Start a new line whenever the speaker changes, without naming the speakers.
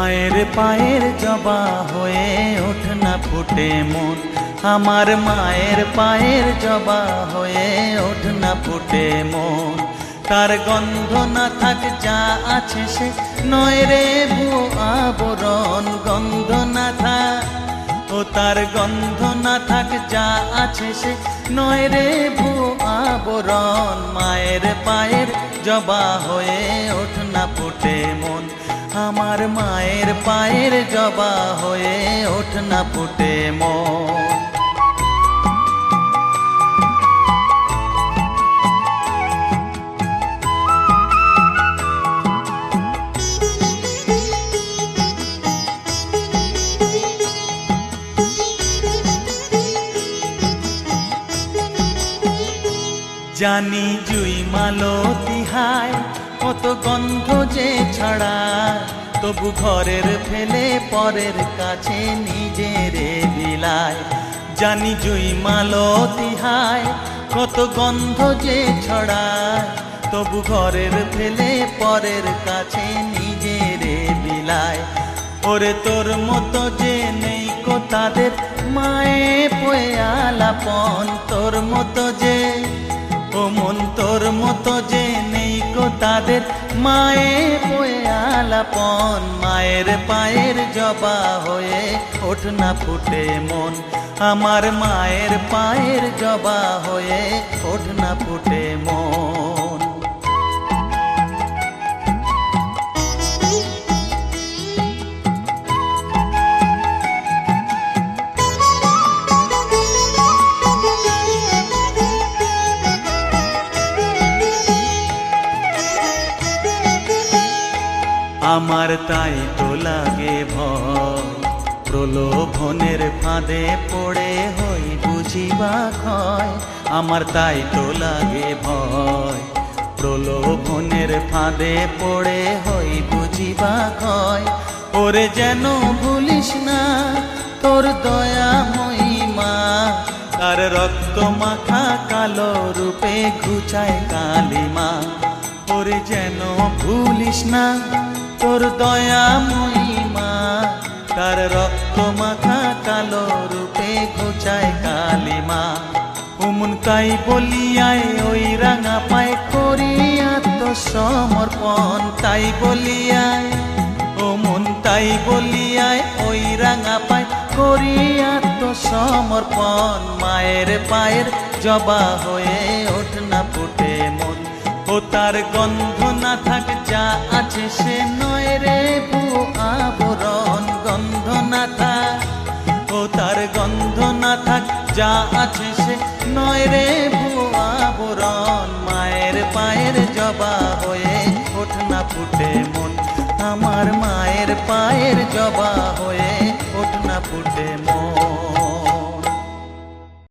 মায়ের পায়ের জবা হয়ে ওঠ না ফুটে মন, আমার মায়ের পায়ের জবা হয়ে ওঠ না ফুটে মন। তার গন্ধ না থাক যা আছে সে নয় রে ভুয়ো আবরণ, গন্ধ না থাক ও তার গন্ধ না থাক যা আছে সে নয় রে ভুয়ো আবরণ। মায়ের পায়ের জবা হয়ে ওঠ না ফুটে মন, আমার মায়ের পায়ের জবা হয়ে ওঠ না ফুটে মন। জানি জুই মালতী হায় কত গন্ধ যে ছড়ায়, তবু ঘরের ফেলে পরের কাছে নিজেরে বিলায়। জানি জুই মালতী হায় কত গন্ধ যে ছড়ায়, তবু ঘরের ফেলে পরের কাছে নিজেরে বিলায়। ওরে তোর মতো যে নেই কো তাদের মায়ে পয়ে আলাপন, তোর মতো যে ও মন তোর মতো যে নেই কো তাদের মায়ে পয়ে আলাপন। মায়ের পায়ের জবা হয়ে ওঠ না ফুটে মন, আমার মায়ের পায়ের জবা হয়ে ওঠ না ফুটে মন। আমার তাই তো লাগে ভয়, প্রলোভনের ফাঁদে পড়ে হই বুঝিবা ক্ষয়। আমার তাই তো লাগে ভয়, প্রলোভনের ফাঁদে পড়ে হই বুঝিবা ক্ষয়। ওরে যেন ভুলিস না তোর দয়া মহিমা, তার রক্ত মাখা কালো রূপে ঘুচায় কালিমা। ওরে যেন ভুলিস না তোর দয়া মহিমা, তার রক্ত মাখা কালো রূপে ঘুচায় কালিমা। উমন তাই বলিয়ায় ওই রাঙা পায় করি আত্মসমর্পণ, তাই বলিয়ায় ও মন তাই বলিয়ায় ওই রাঙা পায় করি আত্মসমর্পণ। মায়ের পায়ের জবা হয়ে ওঠ না ফুটে মন, ও তার গন্ধ না থাক যা আছে সে নয় রে ভুয়ো আবরণ, গন্ধ না থাক ও তার গন্ধ না থাক যা আছে সে নয় রে ভুয়ো আবরণ। মায়ের পায়ের জবা হয়ে ওঠ না ফুটে মন, আমার মায়ের পায়ের জবা